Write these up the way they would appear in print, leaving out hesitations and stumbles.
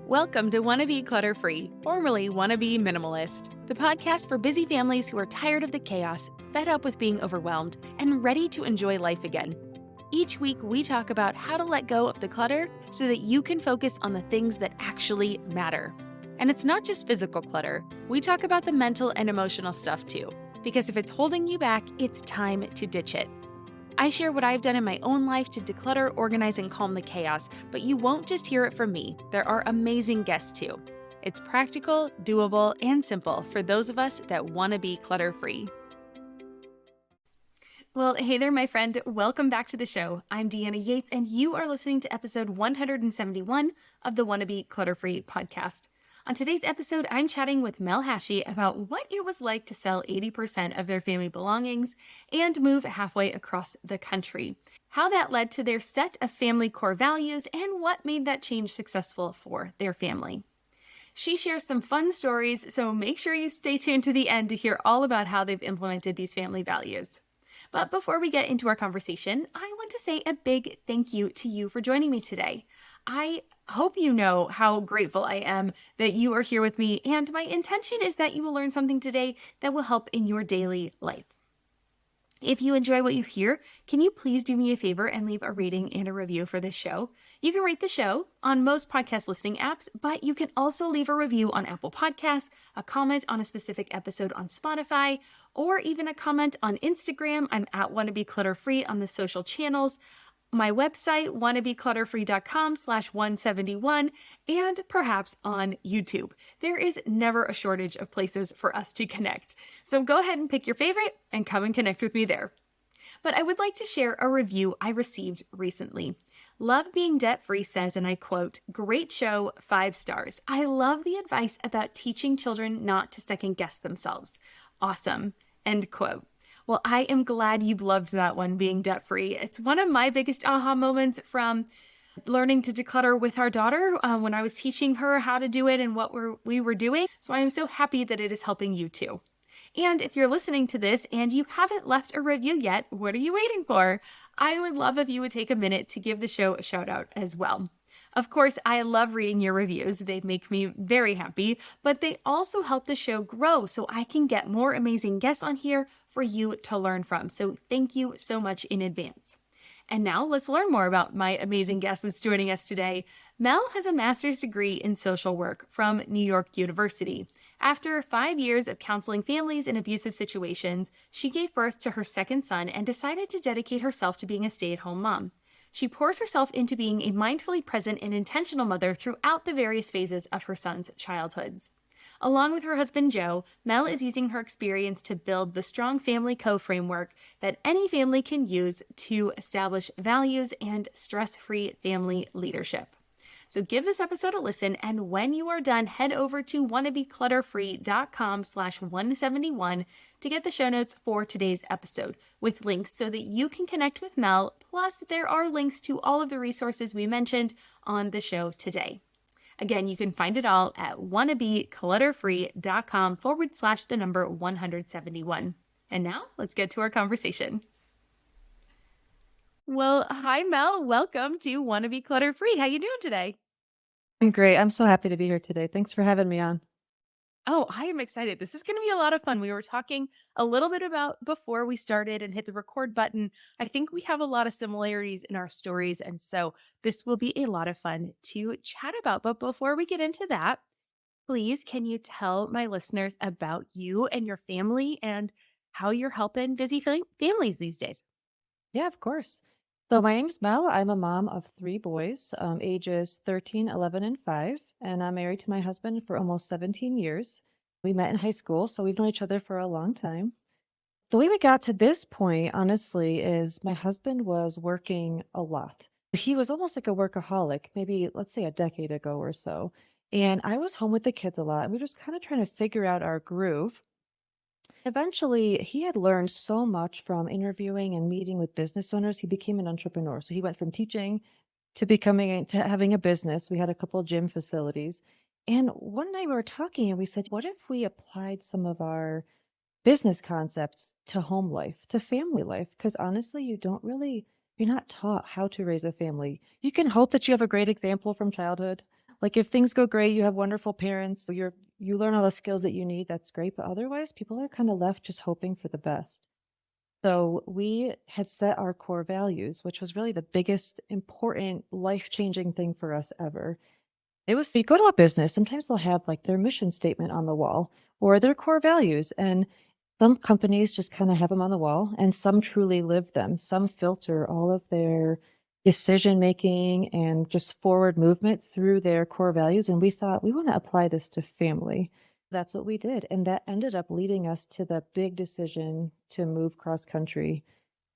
Welcome to Wanna Be Clutter-Free, formerly Wanna Be Minimalist, the podcast for busy families who are tired of the chaos, fed up with being overwhelmed, and ready to enjoy life again. Each week, we talk about how to let go of the clutter so that you can focus on the things that actually matter. And it's not just physical clutter. We talk about the mental and emotional stuff too, because if it's holding you back, it's time to ditch it. I share what I've done in my own life to declutter, organize, and calm the chaos, but you won't just hear it from me. There are amazing guests too. It's practical, doable, and simple for those of us that want to be clutter-free. Well, hey there, my friend. Welcome back to the show. I'm Deanna Yates, and you are listening to episode 171 of the Wanna Be Clutter-Free podcast. On today's episode, I'm chatting with Mell Hashey about what it was like to sell 80% of their family belongings and move halfway across the country, how that led to their set of family core values, and what made that change successful for their family. She shares some fun stories, so make sure you stay tuned to the end to hear all about how they've implemented these family values. But before we get into our conversation, I want to say a big thank you to you for joining me today. I hope you know how grateful I am that you are here with me, and my intention is that you will learn something today that will help in your daily life. If you enjoy what you hear, can you please do me a favor and leave a rating and a review for this show? You can rate the show on most podcast listening apps, but you can also leave a review on Apple Podcasts, a comment on a specific episode on Spotify, or even a comment on Instagram. I'm at wannabeclutterfree on the social channels. My website, wannabeclutterfree.com/171, and perhaps on YouTube. There is never a shortage of places for us to connect. So go ahead and pick your favorite and come and connect with me there. But I would like to share a review I received recently. Love Being Debt-Free says, and I quote, "Great show, 5 stars. I love the advice about teaching children not to second guess themselves. Awesome." End quote. Well, I am glad you loved that one, being debt-free. It's one of my biggest aha moments from learning to declutter with our daughter when I was teaching her how to do it and what we were doing. So I am so happy that it is helping you too. And if you're listening to this and you haven't left a review yet, what are you waiting for? I would love if you would take a minute to give the show a shout out as well. Of course, I love reading your reviews. They make me very happy, but they also help the show grow so I can get more amazing guests on here for you to learn from. So thank you so much in advance. And now let's learn more about my amazing guest that's joining us today. Mell has a master's degree in social work from New York University. After 5 years of counseling families in abusive situations, she gave birth to her second son and decided to dedicate herself to being a stay-at-home mom. She pours herself into being a mindfully present and intentional mother throughout the various phases of her son's childhoods. Along with her husband, Joe, Mell is using her experience to build the strong family co-framework that any family can use to establish values and stress-free family leadership. So give this episode a listen, and when you are done, head over to wannabeclutterfree.com/171 to get the show notes for today's episode with links so that you can connect with Mell. Plus, there are links to all of the resources we mentioned on the show today. Again, you can find it all at wannabeclutterfree.com/171. And now let's get to our conversation. Well, hi, Mell. Welcome to Wanna Be Clutter-Free. How you doing today? I'm great. I'm so happy to be here today. Thanks for having me on. Oh, I am excited. This is going to be a lot of fun. We were talking a little bit about before we started and hit the record button. I think we have a lot of similarities in our stories, and so this will be a lot of fun to chat about. But before we get into that, please, can you tell my listeners about you and your family and how you're helping busy families these days? Yeah, of course. So my name's Mel. I'm a mom of 3 boys, ages 13, 11, and 5, and I'm married to my husband for almost 17 years. We met in high school, so we've known each other for a long time. The way we got to this point, honestly, is my husband was working a lot. He was almost like a workaholic, maybe let's say a decade ago or so. And I was home with the kids a lot, and we were just kind of trying to figure out our groove. Eventually, he had learned so much from interviewing and meeting with business owners. He became an entrepreneur. So he went from teaching to having a business. We had a couple gym facilities. And one night we were talking and we said, what if we applied some of our business concepts to home life, to family life? Because honestly, you're not taught how to raise a family. You can hope that you have a great example from childhood, Like if things go great, you have wonderful parents, you learn all the skills that you need, that's great, but otherwise people are kind of left just hoping for the best. So we had set our core values, which was really the biggest, important, life-changing thing for us ever. It was you go to a business, sometimes they'll have like their mission statement on the wall or their core values. And some companies just kind of have them on the wall and some truly live them. Some filter all of their decision making and just forward movement through their core values. And we thought we want to apply this to family. That's what we did. And that ended up leading us to the big decision to move cross country.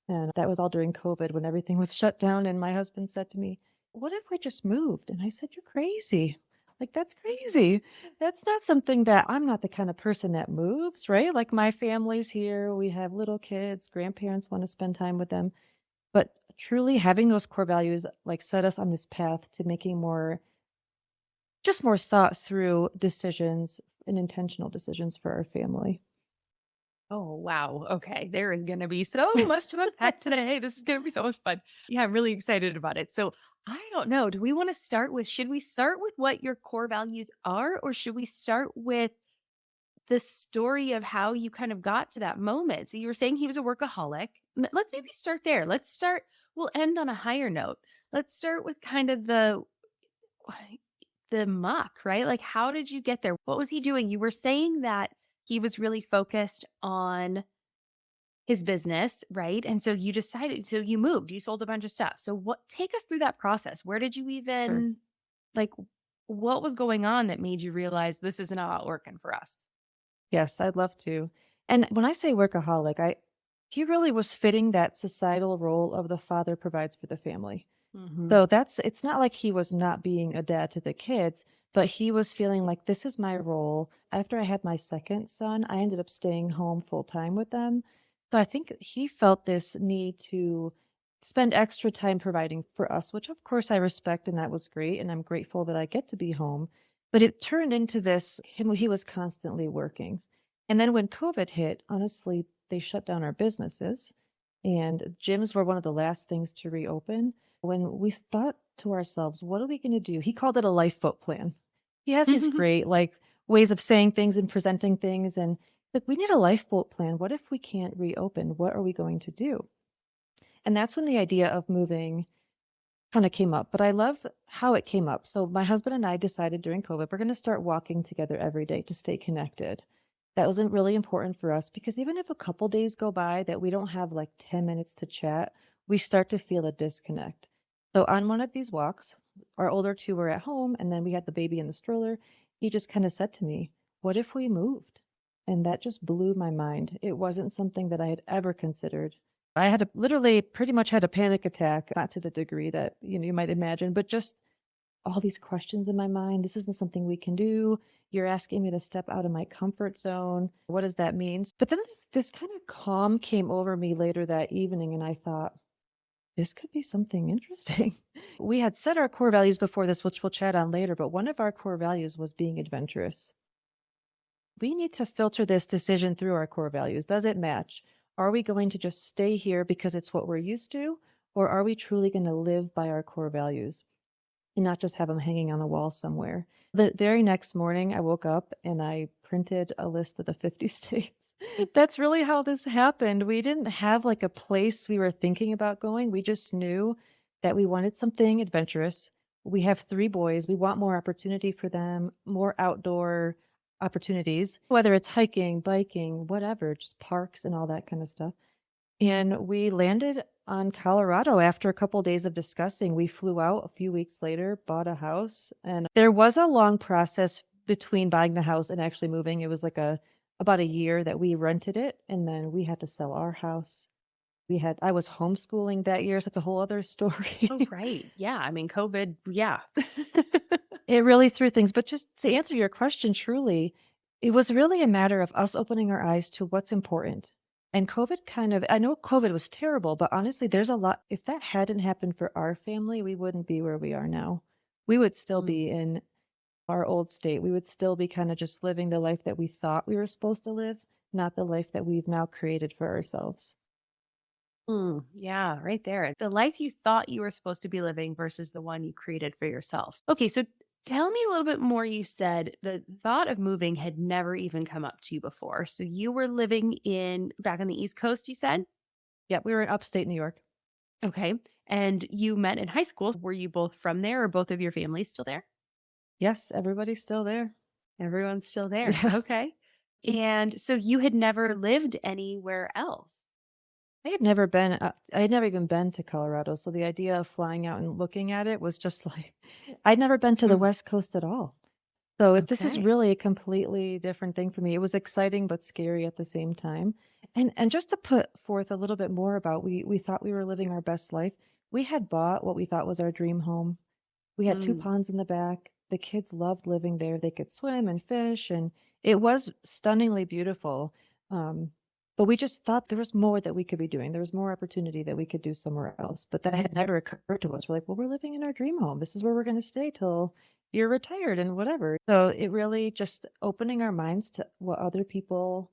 And that was all during COVID when everything was shut down. And my husband said to me, "What if we just moved?" And I said, "You're crazy. Like, that's crazy. That's not something that I'm not the kind of person that moves, right? Like, my family's here. We have little kids, grandparents want to spend time with them." But truly having those core values, like, set us on this path to making more thought through decisions and intentional decisions for our family. Oh, wow. Okay. There is going to be so much to unpack today. This is going to be so much fun. Yeah, I'm really excited about it. So, I don't know. Do we want to start with, should we start with what your core values are, or should we start with the story of how you kind of got to that moment? So, you were saying he was a workaholic. Let's maybe start there. We'll end on a higher note. Let's start with kind of the muck, right? Like, how did you get there? What was he doing? You were saying that he was really focused on his business, right? And so you moved, you sold a bunch of stuff. So take us through that process. Where did you Sure. even, like, what was going on that made you realize this is not working for us? Yes, I'd love to. And when I say workaholic, he really was fitting that societal role of the father provides for the family. Hmm. So it's not like he was not being a dad to the kids, but he was feeling like this is my role. After I had my second son, I ended up staying home full time with them. So I think he felt this need to spend extra time providing for us, which of course I respect and that was great. And I'm grateful that I get to be home. But it turned into he was constantly working. And then when COVID hit, honestly, they shut down our businesses and gyms were one of the last things to reopen. When we thought to ourselves, what are we going to do? He called it a lifeboat plan. He has these great like ways of saying things and presenting things. And like, we need a lifeboat plan. What if we can't reopen? What are we going to do? And that's when the idea of moving kind of came up. But I love how it came up. So my husband and I decided during COVID, we're going to start walking together every day to stay connected. That was really important for us because even if a couple days go by that we don't have like 10 minutes to chat, we start to feel a disconnect. So on one of these walks, our older two were at home and then we had the baby in the stroller. He just kind of said to me, "What if we moved?" And that just blew my mind. It wasn't something that I had ever considered. I had to literally pretty much had a panic attack, not to the degree that, you might imagine, but just all these questions in my mind. This isn't something we can do. You're asking me to step out of my comfort zone. What does that mean? But then this kind of calm came over me later that evening, and I thought, this could be something interesting. We had set our core values before this, which we'll chat on later, but one of our core values was being adventurous. We need to filter this decision through our core values. Does it match? Are we going to just stay here because it's what we're used to? Or are we truly going to live by our core values and not just have them hanging on the wall somewhere? The very next morning, I woke up and I printed a list of the 50 states. That's really how this happened. We didn't have like a place we were thinking about going. We just knew that we wanted something adventurous. We have three boys. We want more opportunity for them, more outdoor opportunities, whether it's hiking, biking, whatever, just parks and all that kind of stuff. And we landed on Colorado after a couple days of discussing. We flew out a few weeks later, bought a house, and there was a long process between buying the house and actually moving. It was like about a year that we rented it, and then we had to sell our house. I was homeschooling that year, so it's a whole other story. Oh, right. Yeah. I mean, COVID. Yeah. It really threw things, but just to answer your question truly, it was really a matter of us opening our eyes to what's important. And I know COVID was terrible, but honestly, there's a lot. If that hadn't happened for our family, we wouldn't be where we are now. We would still Mm. be in our old state. We would still be kind of just living the life that we thought we were supposed to live, not the life that we've now created for ourselves. Yeah, right there. The life you thought you were supposed to be living versus the one you created for yourself. Okay, so Tell me a little bit more. You said the thought of moving had never even come up to you before. So you were living in back on the East Coast, you said? Yeah, we were in upstate New York. Okay. And you met in high school. Were you both from there or both of your families still there? Yes, everybody's still there. Everyone's still there. Yeah. Okay. And so you had never lived anywhere else. I had never even been to Colorado, so the idea of flying out and looking at it was just like I'd never been to the Mm, West Coast at all. So this was okay. really a completely different thing for me. It was exciting but scary at the same time. And just to put forth a little bit more about we thought we were living our best life. We had bought what we thought was our dream home. We had 2 Mm, ponds in the back. The kids loved living there. They could swim and fish, and it was stunningly beautiful. Um, but we just thought there was more that we could be doing. There was more opportunity that we could do somewhere else. But that had never occurred to us. We're like, well, we're living in our dream home. This is where we're going to stay till you're retired and whatever. So it really just opening our minds to what other people,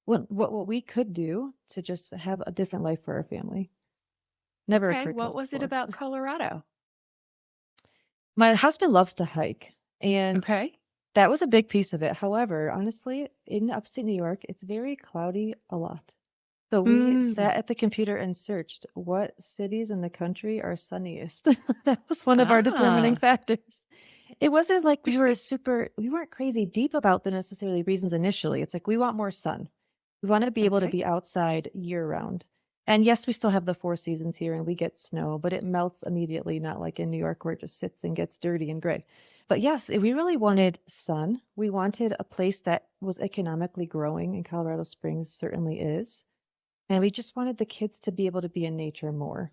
what we could do to just have a different life for our family. Never okay. occurred to What us was it before. about Colorado? My husband loves to hike, and Okay. that was a big piece of it. However, honestly, in upstate New York, it's very cloudy a lot. So we Mm, sat at the computer and searched what cities in the country are sunniest. That was one of our determining ah, factors. It wasn't like we weren't crazy deep about the necessarily reasons initially. It's like we want more sun. We want to be able to okay. be outside year round. And yes, we still have the 4 seasons here and we get snow, but it melts immediately, not like in New York where it just sits and gets dirty and gray. But yes, we really wanted sun. We wanted a place that was economically growing, and Colorado Springs certainly is. And we just wanted the kids to be able to be in nature more.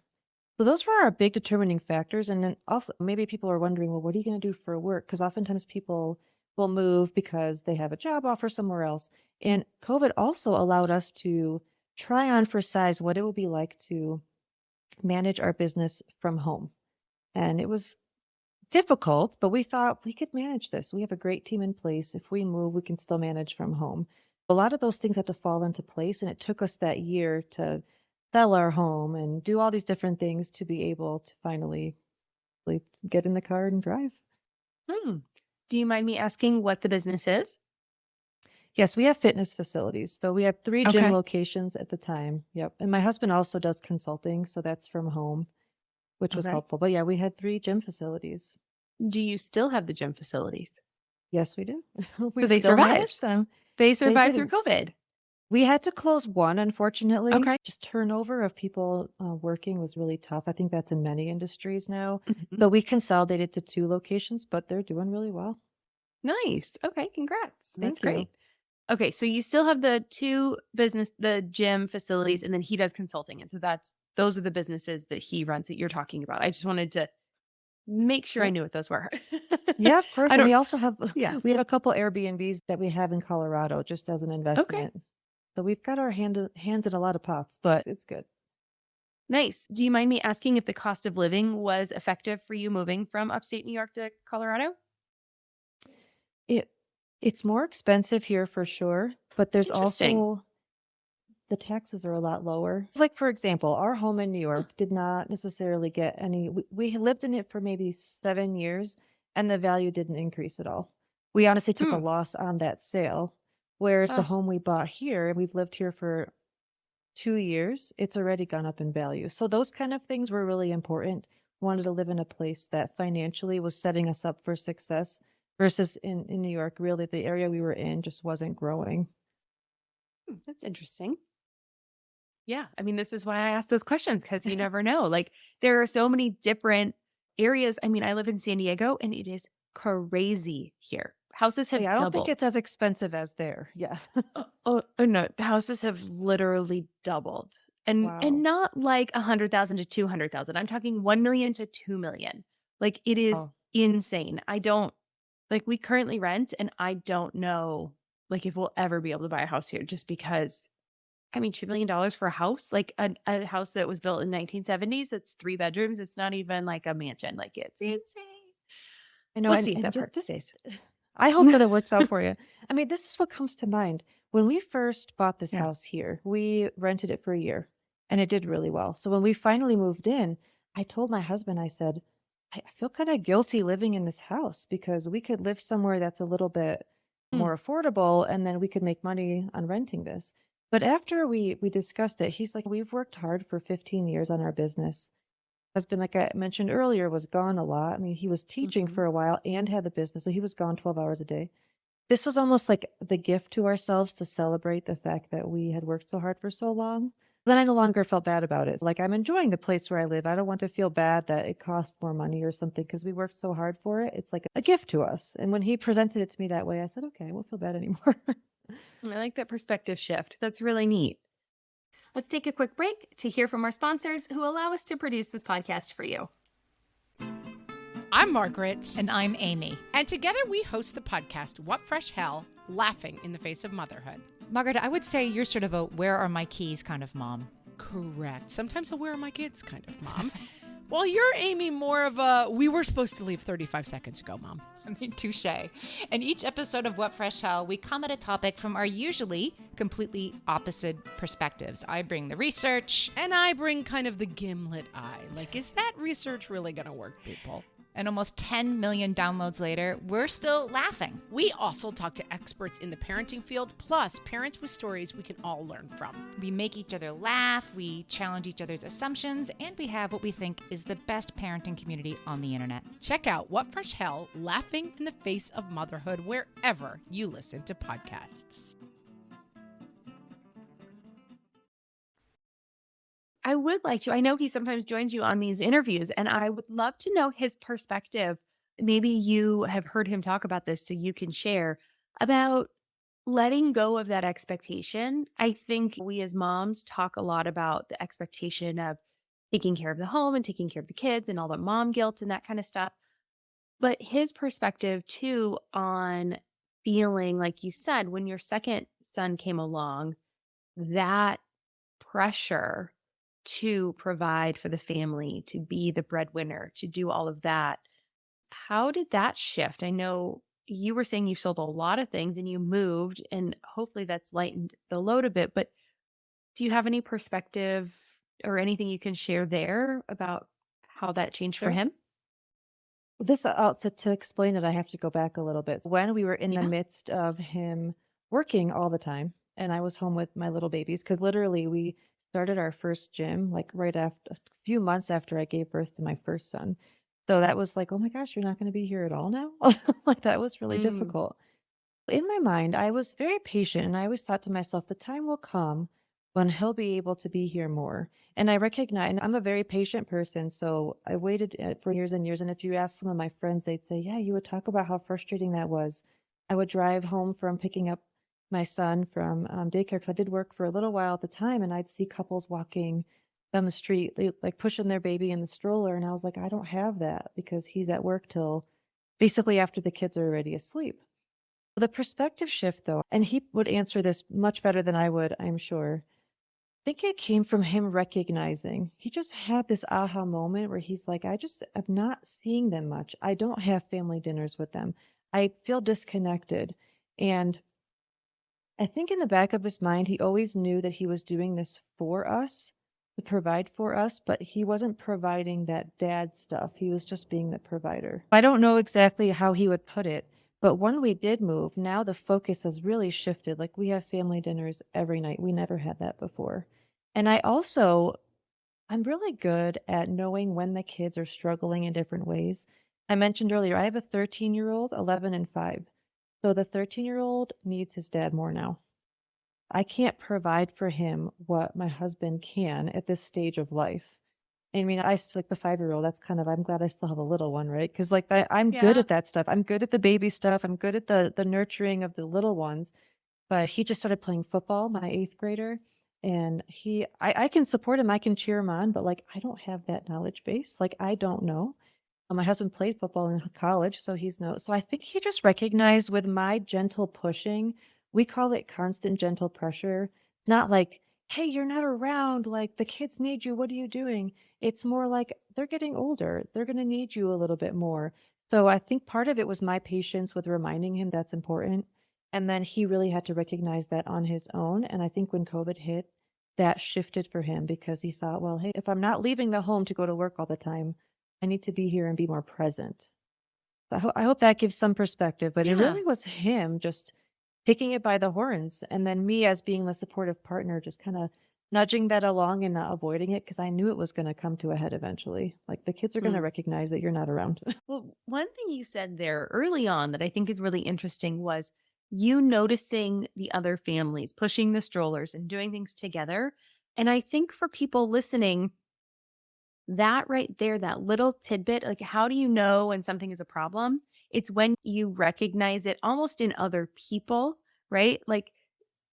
So those were our big determining factors. And then also maybe people are wondering, well, what are you going to do for work? Because oftentimes people will move because they have a job offer somewhere else. And COVID also allowed us to try on for size what it would be like to manage our business from home. And it was difficult, but we thought we could manage this. We have a great team in place. If we move, we can still manage from home. A lot of those things had to fall into place, and it took us that year to sell our home and do all these different things to be able to finally like, get in the car and drive. Hmm. Do you mind me asking what the business is? Yes, we have fitness facilities. So we had 3 gym Okay. locations at the time. Yep. And my husband also does consulting, so that's from home, which was Okay. helpful. But yeah, we had 3 gym facilities. Do you still have the gym facilities? Yes, we do. We So they still manage survived. them. They They survived through did. COVID. We had to close one, unfortunately. Okay. Just turnover of people working was really tough. I think that's in many industries now. Mhm. So we consolidated to 2 locations, but they're doing really well. Nice. Okay. Congrats. That's Thank you. great. Okay. So you still have the gym facilities, and then he does consulting. And so those are the businesses that he runs that you're talking about. I just wanted to make sure I Yep. knew what those were. Yeah, of course. I And don't, we also have yeah. we have a couple Airbnbs that we have in Colorado just as an Okay. investment. So we've got our hands in a lot of pots, but it's good. Nice. Do you mind me asking if the cost of living was effective for you moving from upstate New York to Colorado? It it's more expensive here for sure, but there's Interesting. also the taxes are a lot lower. Like, for example, our home in New Huh. York did not necessarily get any we lived in it for maybe 7 years, and the value didn't increase at all. We honestly took a Hmm. loss on that sale, whereas the Oh, home we bought here, and we've lived here for 2 years, it's already gone up in value. So those kind of things were really important. Wanted to live in a place that financially was setting us up for success versus in New York, really, the area we were in just wasn't growing. that's interesting. Yeah. I mean, this is why I ask those questions because you never know. Like, there are so many different areas. I mean, I live in San Diego and it is crazy here. Houses Oh, have yeah, I don't think doubled. it's as expensive as there. Yeah. No, houses have literally doubled. And Wow. not like 100,000 to 200,000. I'm talking 1 million to 2 million. Like, it is Oh. insane. I don't like we currently rent and I don't know like if we'll ever be able to buy a house here just because I mean $2 million for a house, like a house that was built in 1970s, it's 3 bedrooms. It's not even like a mansion. Like it's insane. I know, We'll see if and that just part this stays. I hope that it works out for you. I mean, this is what comes to mind. When we first bought this Yeah. house here, we rented it for a year and it did really well. So when we finally moved in, I told my husband, I said, I feel kind of guilty living in this house because we could live somewhere that's a little bit Mm. more affordable and then we could make money on renting this. But after we discussed it, he's like, we've worked hard for 15 years on our business. Husband, like I mentioned earlier, was gone a lot. I mean, he was teaching Mhm. for a while and had the business, so he was gone 12 hours a day. This was almost like the gift to ourselves to celebrate the fact that we had worked so hard for so long. Then I no longer felt bad about it. Like, I'm enjoying the place where I live. I don't want to feel bad that it cost more money or something because we worked so hard for it. It's like a gift to us. And when he presented it to me that way, I said, okay, I won't feel bad anymore. I like that perspective shift. That's really neat. Let's take a quick break to hear from our sponsors who allow us to produce this podcast for you. I'm Margaret. And I'm Amy. And together we host the podcast, What Fresh Hell? Laughing in the Face of Motherhood. Margaret, I would say you're sort of a where are my keys kind of mom. Correct. Sometimes a where are my kids kind of mom. While you're, Amy, more of a we were supposed to leave 35 seconds ago, mom. I mean, touche. In each episode of What Fresh Hell, we come at a topic from our usually completely opposite perspectives. I bring the research. And I bring kind of the gimlet eye. Like, is that research really going to work, people? And almost 10 million downloads later, we're still laughing. We also talk to experts in the parenting field, plus parents with stories we can all learn from. We make each other laugh, we challenge each other's assumptions, and we have what we think is the best parenting community on the internet. Check out What Fresh Hell? Laughing in the Face of Motherhood wherever you listen to podcasts. I would like to. I know he sometimes joins you on these interviews, and I would love to know his perspective. Maybe you have heard him talk about this, so you can share about letting go of that expectation. I think we as moms talk a lot about the expectation of taking care of the home and taking care of the kids and all the mom guilt and that kind of stuff. But his perspective too on feeling, like you said, when your second son came along, that pressure to provide for the family, to be the breadwinner, to do all of that. How did that shift? I know you were saying you sold a lot of things and you moved, and hopefully that's lightened the load a bit. But do you have any perspective or anything you can share there about how that changed for Sure. him? This to explain it, I have to go back a little bit. When we were in the Yeah. midst of him working all the time, and I was home with my little babies, because literally we started our first gym like right after a few months after I gave birth to my first son. So that was like, oh my gosh, you're not going to be here at all now. Like that was really Mm. difficult. In my mind, I was very patient and I always thought to myself, the time will come when he'll be able to be here more. And I recognize, and I'm a very patient person. So I waited for years and years. And if you ask some of my friends, they'd say, yeah, you would talk about how frustrating that was. I would drive home from picking up my son from daycare because I did work for a little while at the time. And I'd see couples walking down the street, like pushing their baby in the stroller. And I was like, I don't have that because he's at work till basically after the kids are already asleep. The perspective shift, though, and he would answer this much better than I would, I'm sure. I think it came from him recognizing. He just had this aha moment where he's like, I'm not seeing them much. I don't have family dinners with them. I feel disconnected. And I think in the back of his mind, he always knew that he was doing this for us, to provide for us, but he wasn't providing that dad stuff. He was just being the provider. I don't know exactly how he would put it, but when we did move, now the focus has really shifted. Like we have family dinners every night. We never had that before. And I'm really good at knowing when the kids are struggling in different ways. I mentioned earlier, I have a 13-year-old, 11 and 5. So the 13-year-old needs his dad more now. I can't provide for him what my husband can at this stage of life. I mean, like the 5-year-old, that's kind of, I'm glad I still have a little one, right? Because like I'm good Yeah. at that stuff. I'm good at the baby stuff. I'm good at the nurturing of the little ones. But he just started playing football, my 8th grader. And I can support him. I can cheer him on, but like, I don't have that knowledge base. Like, I don't know. My husband played football in college, so so I think he just recognized with my gentle pushing, we call it constant gentle pressure. Not like, hey, you're not around, like the kids need you, what are you doing? It's more like they're getting older. They're going to need you a little bit more. So I think part of it was my patience with reminding him that's important. And then he really had to recognize that on his own. And I think when COVID hit, that shifted for him because he thought, well, hey, if I'm not leaving the home to go to work all the time, I need to be here and be more present. So I hope that gives some perspective, but it Yeah. really was him just taking it by the horns. And then me as being the supportive partner, just kind of nudging that along and not avoiding it because I knew it was going to come to a head eventually. Like the kids are going to Mm. recognize that you're not around. Well, one thing you said there early on that I think is really interesting was you noticing the other families pushing the strollers and doing things together. And I think for people listening, that right there, that little tidbit, like how do you know when something is a problem? It's when you recognize it almost in other people, right? Like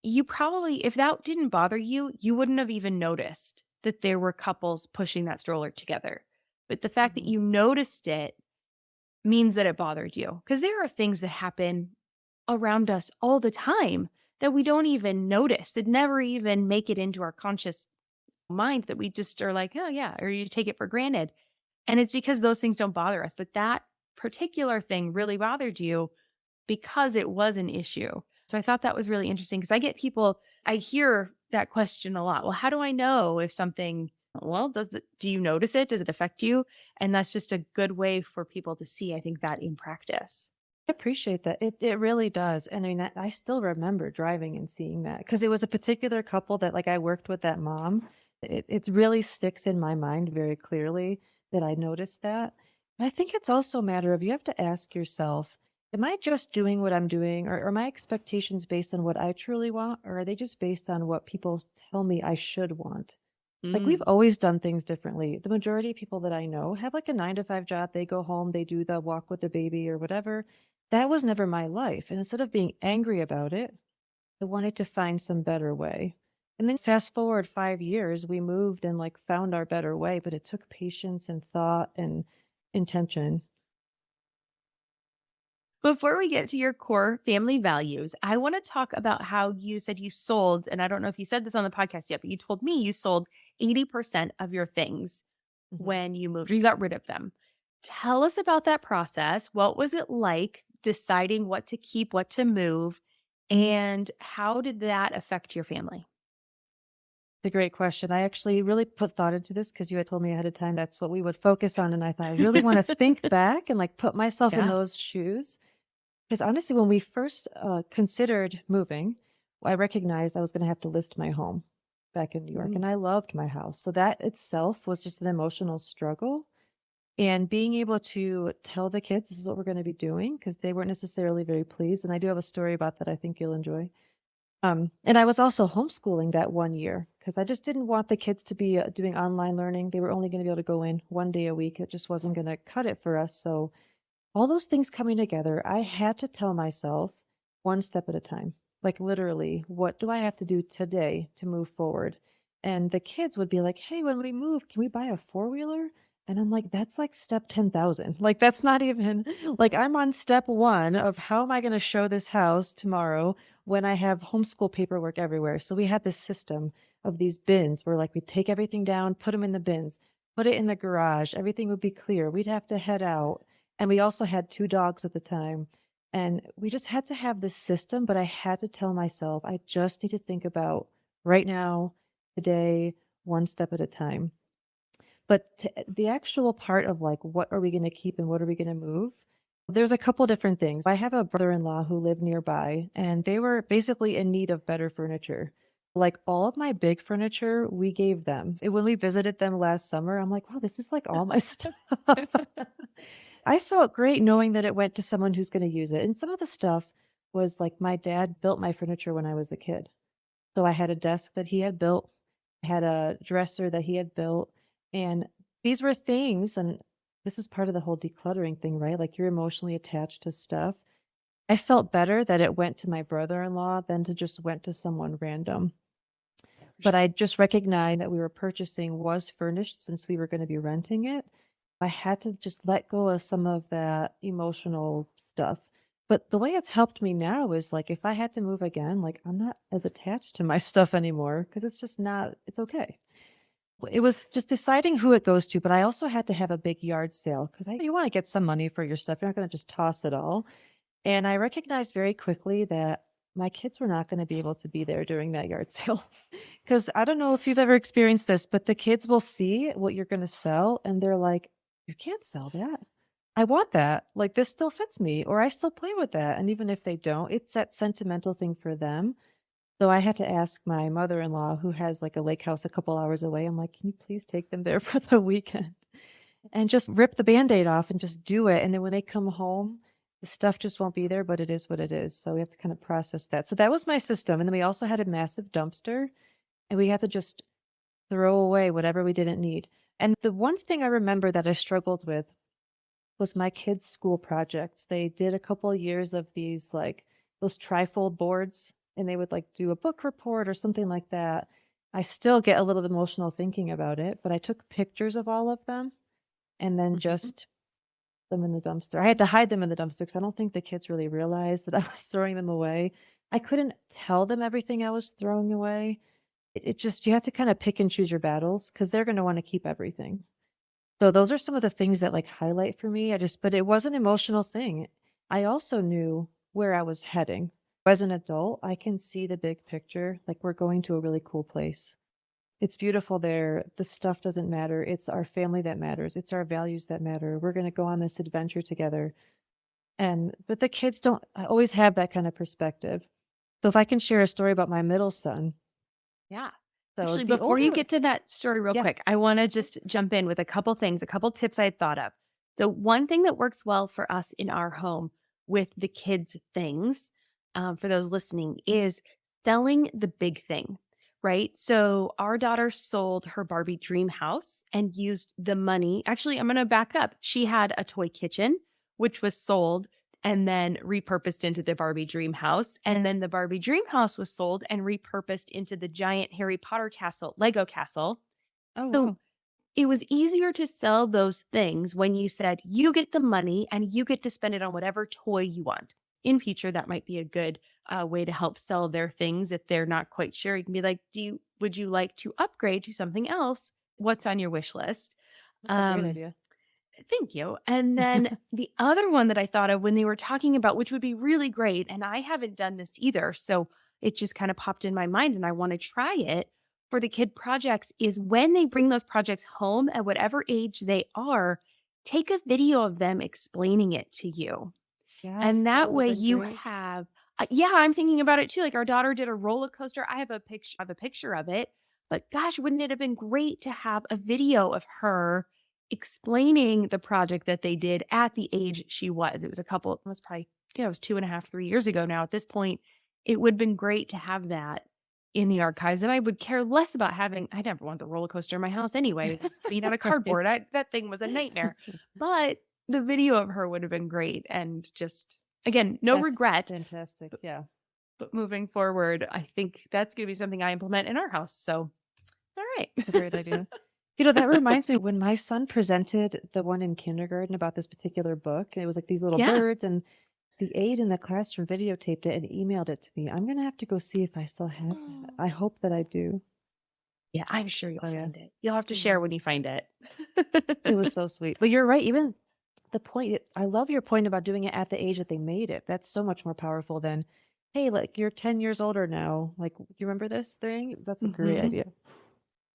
you probably, if that didn't bother you, you wouldn't have even noticed that there were couples pushing that stroller together. But the fact that Mhm. you noticed it means that it bothered you. Because there are things that happen around us all the time that we don't even notice, that never even make it into our conscious mind, that we just are like, oh, yeah, or you take it for granted. And it's because those things don't bother us. But that particular thing really bothered you because it was an issue. So I thought that was really interesting because I get people, I hear that question a lot. Well, how do I know if something, well, do you notice it? Does it affect you? And that's just a good way for people to see, I think, that in practice. I appreciate that. It really does. And I mean, I still remember driving and seeing that because it was a particular couple that like I worked with that mom. It really sticks in my mind very clearly that I noticed that. And I think it's also a matter of you have to ask yourself, am I just doing what I'm doing or are my expectations based on what I truly want or are they just based on what people tell me I should want? Like we've Mm. always done things differently. The majority of people that I know have like a 9 to 5 job. They go home, they do the walk with the baby or whatever. That was never my life. And instead of being angry about it, I wanted to find some better way. And then fast forward 5 years, we moved and like found our better way, but it took patience and thought and intention. Before we get to your core family values, I want to talk about how you said you sold, and I don't know if you said this on the podcast yet, but you told me you sold 80% of your things Mhm. when you moved or you got rid of them. Tell us about that process. What was it like deciding what to keep, what to move, and how did that affect your family? It's a great question. I actually really put thought into this because you had told me ahead of time that's what we would focus on. And I thought I really want to think back and like put myself in Yeah. those shoes. Because honestly, when we first considered moving, I recognized I was going to have to list my home back in New York, Mm. and I loved my house. So that itself was just an emotional struggle. And being able to tell the kids this is what we're going to be doing because they weren't necessarily very pleased. And I do have a story about that I think you'll enjoy. And I was also homeschooling that 1 year because I just didn't want the kids to be doing online learning. They were only going to be able to go in 1 day a week. It just wasn't going to cut it for us. So all those things coming together, I had to tell myself one step at a time. Like literally, what do I have to do today to move forward? And the kids would be like, "Hey, when we move, can we buy a four-wheeler?" And I'm like, "That's like step 10,000. Like that's not even like I'm on step 1 of how am I going to show this house tomorrow when I have homeschool paperwork everywhere." So we had this system of these bins where like we take everything down, put them in the bins, put it in the garage, everything would be clear. We'd have to head out and we also had 2 dogs at the time, and we just had to have this system, but I had to tell myself, "I just need to think about right now, today, one step at a time." But the actual part of, like, what are we gonna keep and what are we gonna move, there's a couple different things. I have a brother-in-law who lived nearby, and they were basically in need of better furniture. Like, all of my big furniture, we gave them. When we visited them last summer, I'm like, "Wow, this is, like, all my stuff." I felt great knowing that it went to someone who's gonna use it, and some of the stuff was, like, my dad built my furniture when I was a kid. So I had a desk that he had built, I had a dresser that he had built, and these were things and this is part of the whole decluttering thing, right? Like, you're emotionally attached to stuff. I felt better that it went to my brother-in-law than to just went to someone random. But I just recognized that we were purchasing was furnished since we were gonna be renting it. I had to just let go of some of that emotional stuff. But the way it's helped me now is, like, if I had to move again, like, I'm not as attached to my stuff anymore because it's just not it's okay. It was just deciding who it goes to, but I also had to have a big yard sale because you wanna get some money for your stuff. You're not gonna just toss it all. And I recognized very quickly that my kids were not gonna be able to be there during that yard sale. Because I don't know if you've ever experienced this, but the kids will see what you're gonna sell, and they're like, you can't sell that. I want that. Like, this still fits me, or I still play with that. And even if they don't, it's that sentimental thing for them. So I had to ask my mother-in-law, who has like a lake house a couple hours away. I'm like, can you please take them there for the weekend and just rip the Band-Aid off and just do it? And then when they come home, the stuff just won't be there, but it is what it is. So we have to kind of process that. So that was my system. And then we also had a massive dumpster, and we had to just throw away whatever we didn't need. And the one thing I remember that I struggled with was my kids' school projects. They did a couple of years of these, like those trifold boards, and they would like do a book report or something like that. I still get a little emotional thinking about it, but I took pictures of all of them and then just them in the dumpster. I had to hide them in the dumpster because I don't think the kids really realized that I was throwing them away. I couldn't tell them everything I was throwing away. It just, you have to kind of pick and choose your battles because they're going to want to keep everything. So those are some of the things that like highlight for me. But it was an emotional thing. I also knew where I was heading. As an adult, I can see the big picture. Like, we're going to a really cool place. It's beautiful there. The stuff doesn't matter. It's our family that matters. It's our values that matter. We're going to go on this adventure together. But the kids don't always have that kind of perspective. So if I can share a story about my middle son. Yeah. So Actually, the before you older- get to that story real Yeah. quick, I want to just jump in with a couple things, a couple tips I had thought of. So one thing that works well for us in our home with the kids' things, for those listening, is selling the big thing, right? So our daughter sold her Barbie dream house and used the money. Actually, I'm going to back up. She had a toy kitchen, which was sold and then repurposed into the Barbie dream house. And then the Barbie dream house was sold and repurposed into the giant Harry Potter castle, Lego castle. Oh, So wow. it was easier to sell those things when you said you get the money and you get to spend it on whatever toy you want. In future, that might be a good way to help sell their things if they're not quite sure. You can be like, would you like to upgrade to something else? What's on your wish list? That's a great idea. Thank you. And then the other one that I thought of when they were talking about, which would be really great, and I haven't done this either, so it just kind of popped in my mind and I want to try it for the kid projects, is when they bring those projects home at whatever age they are, take a video of them explaining it to you. Yes, And that would've way been you great. have, yeah, I'm thinking about it too. Like, our daughter did a roller coaster. I have a picture of it, but gosh, wouldn't it have been great to have a video of her explaining the project that they did at the age she was? It was it was probably, it was 2.5, 3 years ago now. At this point, it would have been great to have that in the archives. And I would care less about I never want the roller coaster in my house anyway. It's made out of cardboard. That thing was a nightmare. But the video of her would have been great. And just, again, no That's regret. Fantastic. Yeah. But moving forward, I think that's going to be something I implement in our house. So, all right. That's a great idea. You know, that reminds me when my son presented the one in kindergarten about this particular book, and it was like these little Yeah. birds, and the aide in the classroom videotaped it and emailed it to me. I'm going to have to go see if I still have that. I hope that I do. Yeah, I'm sure you'll Oh, yeah. find it. You'll have to share when you find it. It was so sweet. But you're right. Even the point, I love your point about doing it at the age that they made it. That's so much more powerful than, hey, like, you're 10 years older now. Like, you remember this thing? That's a great Mhm. idea.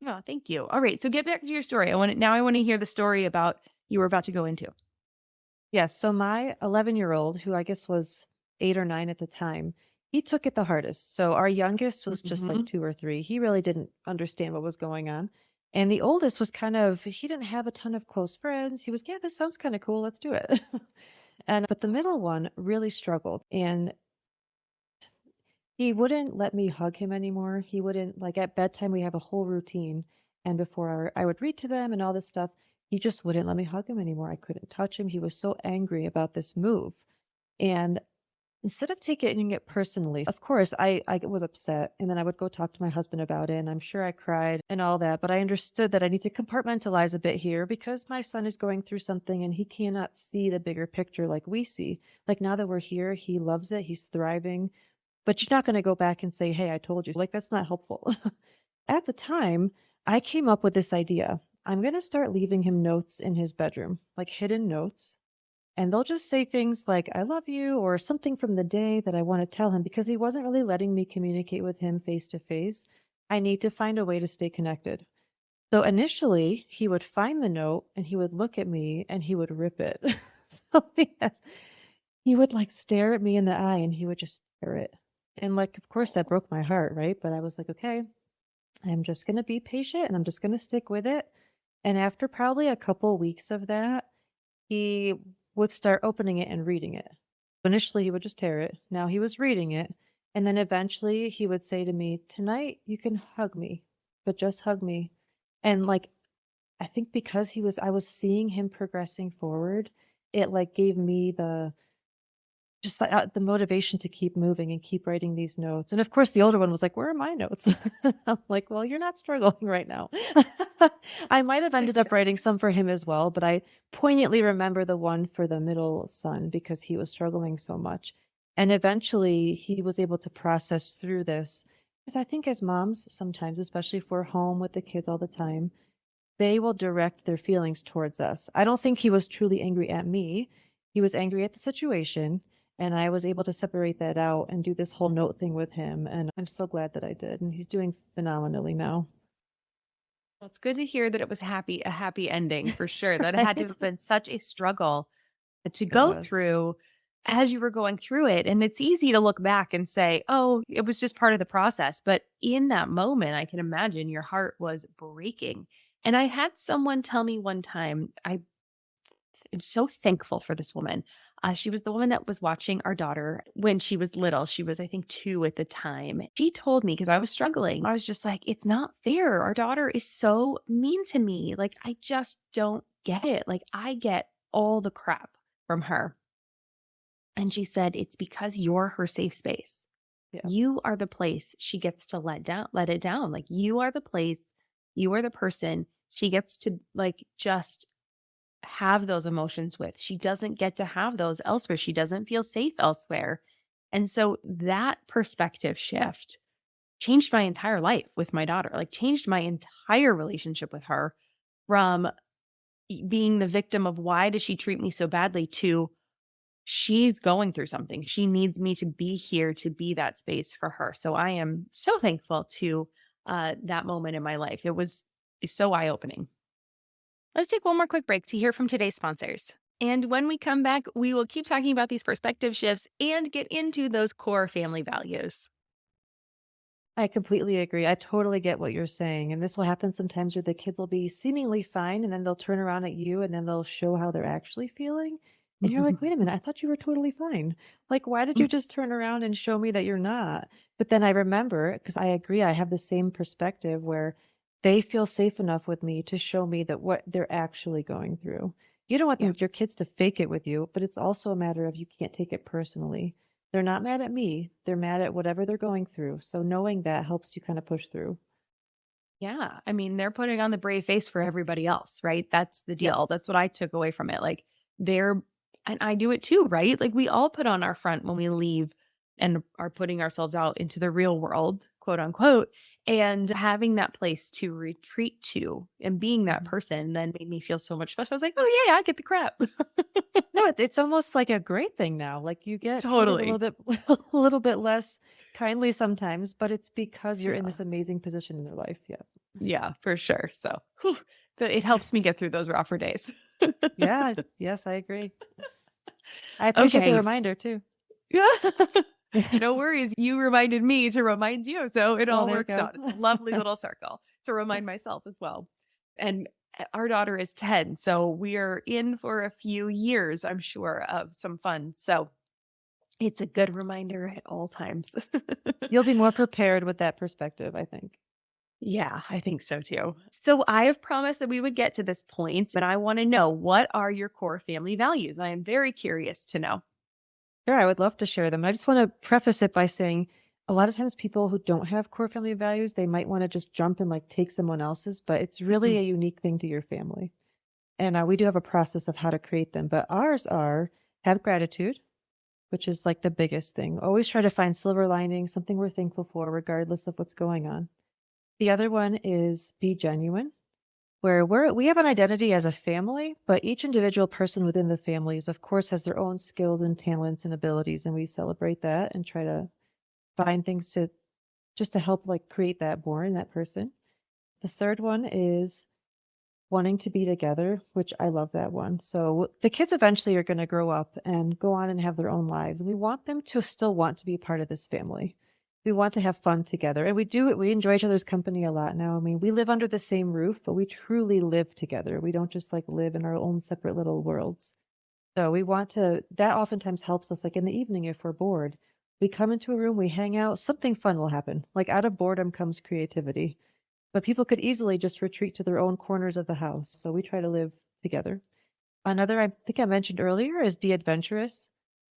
Oh, thank you. All right. So get back to your story. I want to hear the story about you were about to go into. Yes. So my 11-year-old, who I guess was 8 or 9 at the time, he took it the hardest. So our youngest was just like 2 or 3. He really didn't understand what was going on. And the oldest was he didn't have a ton of close friends. He was, yeah, this sounds kind of cool. Let's do it. But the middle one really struggled. And he wouldn't let me hug him anymore. He wouldn't, like, at bedtime, we have a whole routine. And before I would read to them and all this stuff, he just wouldn't let me hug him anymore. I couldn't touch him. He was so angry about this move. And instead of taking it personally, of course, I was upset. And then I would go talk to my husband about it. And I'm sure I cried and all that. But I understood that I need to compartmentalize a bit here because my son is going through something and he cannot see the bigger picture like we see. Like, now that we're here, he loves it. He's thriving. But you're not going to go back and say, hey, I told you. Like, that's not helpful. At the time, I came up with this idea. I'm going to start leaving him notes in his bedroom, like hidden notes. And they'll just say things like, I love you, or something from the day that I want to tell him because he wasn't really letting me communicate with him face to face. I need to find a way to stay connected. So initially, he would find the note and he would look at me and he would rip it. So yes, he would like stare at me in the eye and he would just stare it. And like, of course, that broke my heart, right? But I was like, okay, I'm just going to be patient and I'm just going to stick with it. And after probably a couple weeks of that, he would start opening it and reading it. Initially, he would just tear it. Now he was reading it. And then eventually he would say to me, tonight you can hug me, but just hug me. And like, I think because I was seeing him progressing forward, it like gave me just the motivation to keep moving and keep writing these notes. And of course, the older one was like, where are my notes? I'm like, well, you're not struggling right now. I might have ended up writing some for him as well, but I poignantly remember the one for the middle son because he was struggling so much. And eventually he was able to process through this. Because I think as moms, sometimes, especially if we're home with the kids all the time, they will direct their feelings towards us. I don't think he was truly angry at me. He was angry at the situation. And I was able to separate that out and do this whole note thing with him. And I'm so glad that I did. And he's doing phenomenally now. Well, it's good to hear that it was a happy ending for sure. That had to have been such a struggle to go was. through as you were going through it. And it's easy to look back and say, oh, it was just part of the process. But in that moment, I can imagine your heart was breaking. And I had someone tell me one time, I'm so thankful for this woman. She was the woman that was watching our daughter when she was little. She was, I think, 2 at the time. She told me because I was struggling. I was just like, it's not fair. Our daughter is so mean to me. Like, I just don't get it. Like, I get all the crap from her. And she said, it's because you're her safe space. Yeah. You are the place she gets to let it down. Like, you are the place, you are the person she gets to like just have those emotions with. She doesn't get to have those elsewhere. She doesn't feel safe elsewhere. And so that perspective shift changed my entire life with my daughter, like changed my entire relationship with her from being the victim of why does she treat me so badly to she's going through something. She needs me to be here to be that space for her. So I am so thankful to that moment in my life. It was so eye opening. Let's take one more quick break to hear from today's sponsors. And when we come back, we will keep talking about these perspective shifts and get into those core family values. I completely agree. I totally get what you're saying. And this will happen sometimes where the kids will be seemingly fine and then they'll turn around at you and then they'll show how they're actually feeling. And you're like, wait a minute, I thought you were totally fine. Like, why did you just turn around and show me that you're not? But then I remember, because I agree, I have the same perspective where they feel safe enough with me to show me that what they're actually going through. You don't want your kids to fake it with you, but it's also a matter of you can't take it personally. They're not mad at me. They're mad at whatever they're going through. So knowing that helps you kind of push through. Yeah. I mean, they're putting on the brave face for everybody else, right? That's the deal. Yes. That's what I took away from it. Like, and I do it too, right? Like, we all put on our front when we leave and are putting ourselves out into the real world, quote unquote. And having that place to retreat to and being that person then made me feel so much special. I was like, oh, yeah, I get the crap. No, it's almost like a great thing now. Like you get treated Totally. a little bit less kindly sometimes, but it's because you're in this amazing position in your life. Yeah. Yeah, for sure. So it helps me get through those rougher days. Yeah. Yes, I agree. I appreciate the reminder too. Yeah. No worries. You reminded me to remind you. So it all there you works go. out. It's a lovely little circle to remind myself as well. And our daughter is 10. So we are in for a few years, I'm sure, of some fun. So it's a good reminder at all times. You'll be more prepared with that perspective, I think. Yeah, I think so too. So I have promised that we would get to this point, but I want to know, what are your core family values? I am very curious to know. Sure, I would love to share them. I just want to preface it by saying a lot of times people who don't have core family values, they might want to just jump and like take someone else's, but it's really a unique thing to your family. And we do have a process of how to create them, but ours are have gratitude, which is like the biggest thing. Always try to find silver lining, something we're thankful for, regardless of what's going on. The other one is be genuine, where we have an identity as a family, but each individual person within the families, of course, has their own skills and talents and abilities, and we celebrate that and try to find things to just to help like create that more in that person. The third one is wanting to be together, which I love that one. So the kids eventually are going to grow up and go on and have their own lives. And we want them to still want to be part of this family. We want to have fun together. And we do it. We enjoy each other's company a lot now. I mean, we live under the same roof, but we truly live together. We don't just like live in our own separate little worlds. So we want to, that oftentimes helps us, like in the evening, if we're bored, we come into a room, we hang out, something fun will happen. Like out of boredom comes creativity. But people could easily just retreat to their own corners of the house. So we try to live together. Another, I think I mentioned earlier, is be adventurous.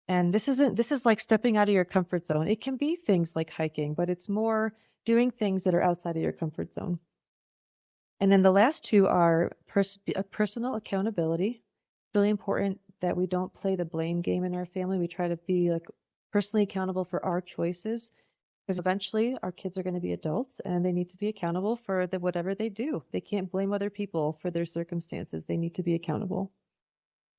And this is like stepping out of your comfort zone. It can be things like hiking, but it's more doing things that are outside of your comfort zone. And then the last two are personal accountability. Really important that we don't play the blame game in our family. We try to be like personally accountable for our choices, because eventually our kids are going to be adults and they need to be accountable for whatever they do. They can't blame other people for their circumstances. They need to be accountable.